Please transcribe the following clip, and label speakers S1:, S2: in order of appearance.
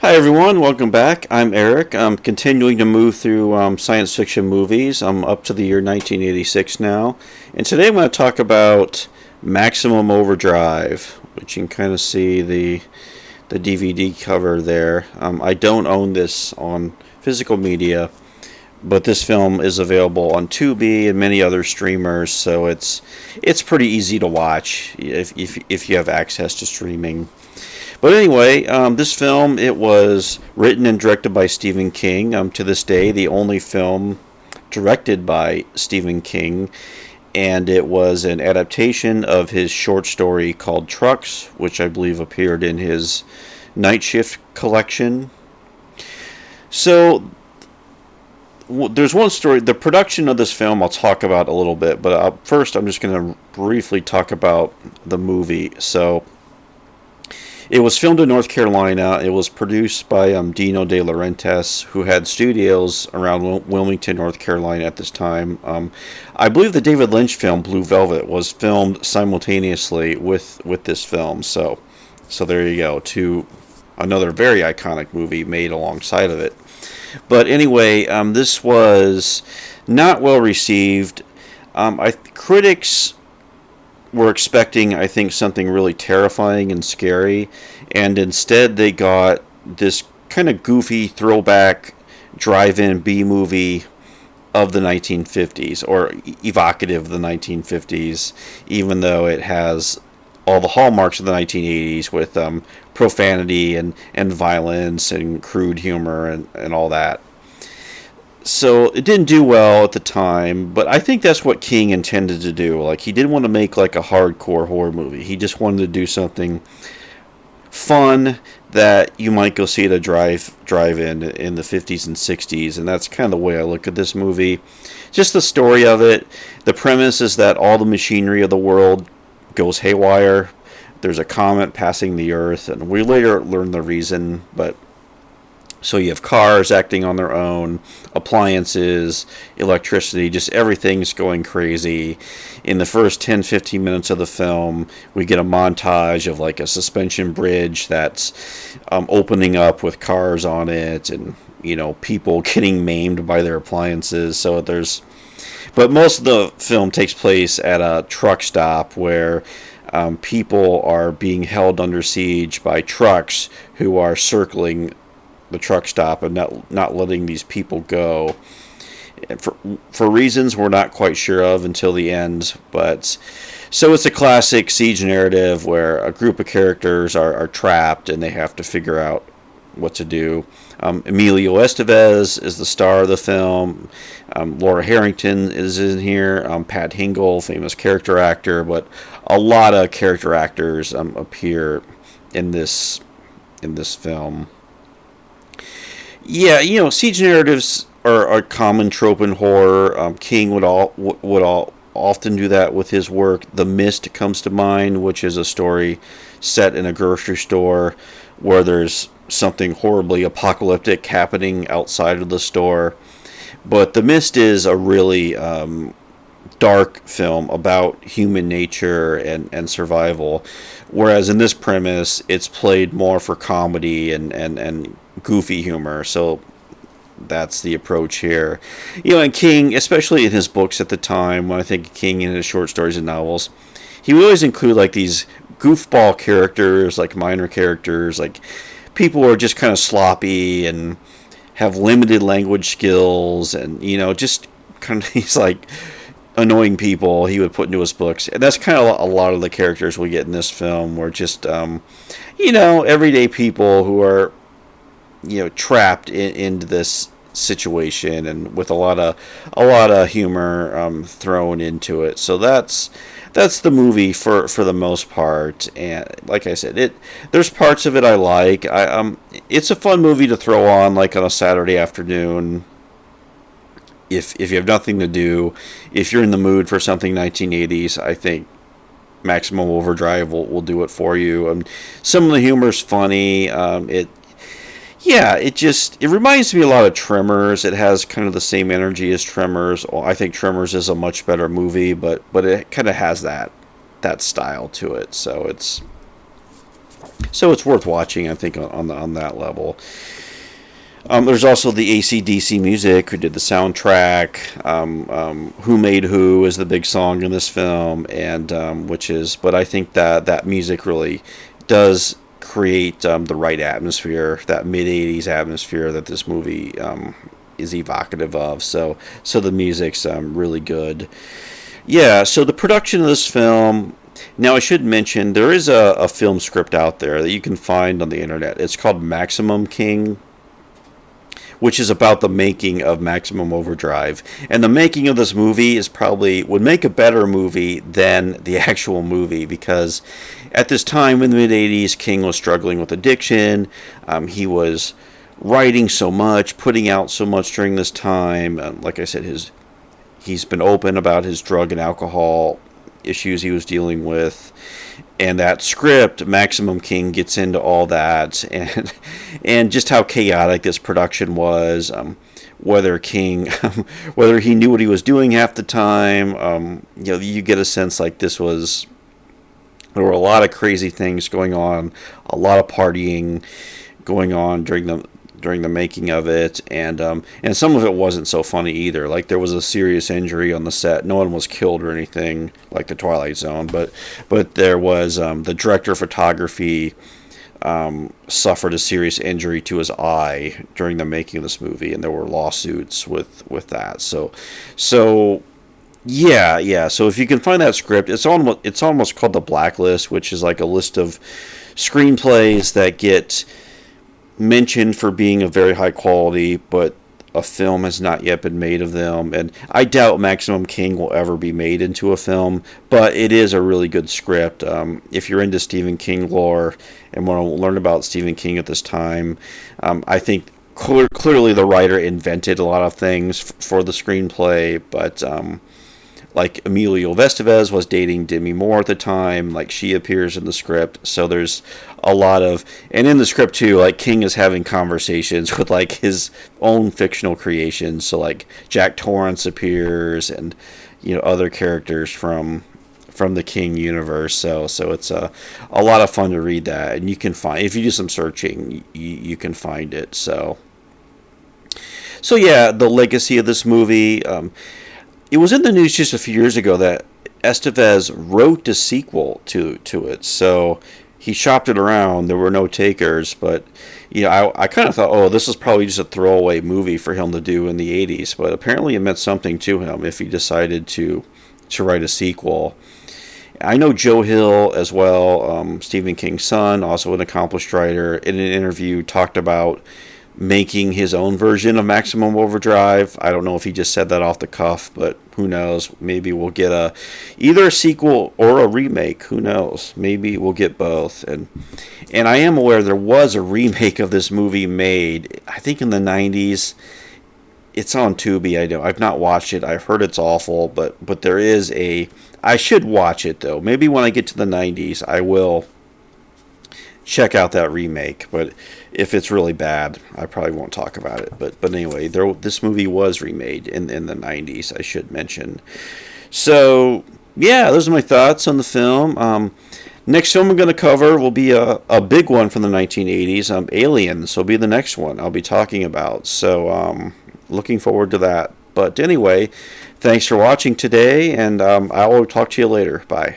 S1: Hi everyone, welcome back. I'm Eric. I'm continuing to move through science fiction movies. I'm up to the year 1986 now. And today I'm going to talk about Maximum Overdrive, which you can kind of see the DVD cover there. I don't own this on physical media, but this film is available on Tubi and many other streamers, so it's pretty easy to watch if you have access to streaming. But anyway, this film, it was written and directed by Stephen King. To this day, the only film directed by Stephen King. And it was an adaptation of his short story called Trucks, which I believe appeared in his Night Shift collection. So, there's one story. The production of this film I'll talk about a little bit. But first, I'm just going to briefly talk about the movie. So, it was filmed in North Carolina. It was produced by Dino De Laurentiis, who had studios around Wilmington, North Carolina at this time. I believe the David Lynch film Blue Velvet was filmed simultaneously with this film. So there you go, to another very iconic movie made alongside of it. But anyway, this was not well received. Critics were expecting, I think, something really terrifying and scary, and instead they got this kind of goofy throwback drive-in B-movie of the 1950s, or evocative of the 1950s, even though it has all the hallmarks of the 1980s with profanity and violence and crude humor and all that. So it didn't do well at the time, but I think that's what King intended to do. Like, he didn't want to make like a hardcore horror movie. He just wanted to do something fun that you might go see at a drive-in in the 50s and 60s, and that's kind of the way I look at this movie. Just the story of it. The premise is that all the machinery of the world goes haywire. There's a comet passing the Earth, and we later learn the reason, but so you have cars acting on their own, appliances, electricity, just everything's going crazy. In the first 10-15 minutes of the film, we get a montage of like a suspension bridge that's opening up with cars on it, and people getting maimed by their appliances. But most of the film takes place at a truck stop where people are being held under siege by trucks who are circling the truck stop and not letting these people go for reasons we're not quite sure of until the end. But so it's a classic siege narrative where a group of characters are trapped and they have to figure out what to do. Emilio Estevez is the star of the film. Laura Harrington is in here. Pat Hingle, famous character actor, but a lot of character actors appear in this film. Yeah, siege narratives are a common trope in horror. King would often do that with his work. The Mist comes to mind, which is a story set in a grocery store where there's something horribly apocalyptic happening outside of the store. But The Mist is a really dark film about human nature and survival, whereas in this premise, it's played more for comedy and goofy humor. So that's the approach here. And King, especially in his books at the time, when I think of King in his short stories and novels, he would always include like these goofball characters, like minor characters, like people who are just kind of sloppy and have limited language skills, and just kind of these like annoying people he would put into his books. And that's kind of a lot of the characters we get in this film, were just everyday people who are trapped into this situation, and with a lot of humor thrown into it. So that's the movie for the most part. And like I said, there's parts of it I like. It's a fun movie to throw on like on a Saturday afternoon. If you have nothing to do, if you're in the mood for something 1980s, I think Maximum Overdrive will do it for you. Some of the humor's funny. It reminds me a lot of Tremors. It has kind of the same energy as Tremors. I think Tremors is a much better movie, but it kind of has that style to it. So So it's worth watching, I think, on that level. There's also the AC/DC music, who did the soundtrack. Who Made Who is the big song in this film, and but I think that music really does create the right atmosphere, that mid '80s atmosphere that this movie is evocative of. So the music's really good. Yeah. So the production of this film. Now, I should mention there is a film script out there that you can find on the internet. It's called Maximum King, which is about the making of Maximum Overdrive. And the making of this movie is probably would make a better movie than the actual movie, because at this time in the mid '80s, King was struggling with addiction. He was writing so much, putting out so much during this time. Like I said, he's been open about his drug and alcohol issues he was dealing with. And that script, Maximum King, gets into all that, and just how chaotic this production was. Whether King, whether he knew what he was doing half the time. You get a sense like there were a lot of crazy things going on, a lot of partying going on during the making of it, and some of it wasn't so funny either. Like, there was a serious injury on the set. No one was killed or anything like the Twilight Zone, but there was the director of photography suffered a serious injury to his eye during the making of this movie, and there were lawsuits with that. So yeah. So if you can find that script, it's almost called the Blacklist, which is like a list of screenplays that get mentioned for being of very high quality, but a film has not yet been made of them. And I doubt Maximum King will ever be made into a film, but it is a really good script. If you're into Stephen King lore and want to learn about Stephen King at this time, I think clearly the writer invented a lot of things for the screenplay, but like Emilio Estevez was dating Demi Moore at the time. Like, she appears in the script. So there's a lot of, and in the script too, like, King is having conversations with like his own fictional creations. So like Jack Torrance appears, and other characters from the King universe. So it's a lot of fun to read that, and you can find, if you do some searching, you can find it. So yeah, the legacy of this movie. It was in the news just a few years ago that Estevez wrote a sequel to it. So he shopped it around. There were no takers, but I kind of thought, oh, this is probably just a throwaway movie for him to do in the '80s. But apparently, it meant something to him if he decided to write a sequel. I know Joe Hill as well, Stephen King's son, also an accomplished writer, in an interview talked about making his own version of Maximum Overdrive. I don't know if he just said that off the cuff, but who knows? Maybe we'll get either a sequel or a remake. Who knows? Maybe we'll get both. And I am aware there was a remake of this movie made, I think in the '90s. It's on Tubi. I've not watched it. I've heard it's awful, but there is I should watch it though. Maybe when I get to the '90s, I will check out that remake. But if it's really bad, I probably won't talk about it. But anyway, this movie was remade in the '90s, I should mention. So yeah, those are my thoughts on the film. Next film I'm going to cover will be a big one from the 1980s. Aliens will be the next one I'll be talking about. So looking forward to that. But anyway, thanks for watching today, and I will talk to you later. Bye.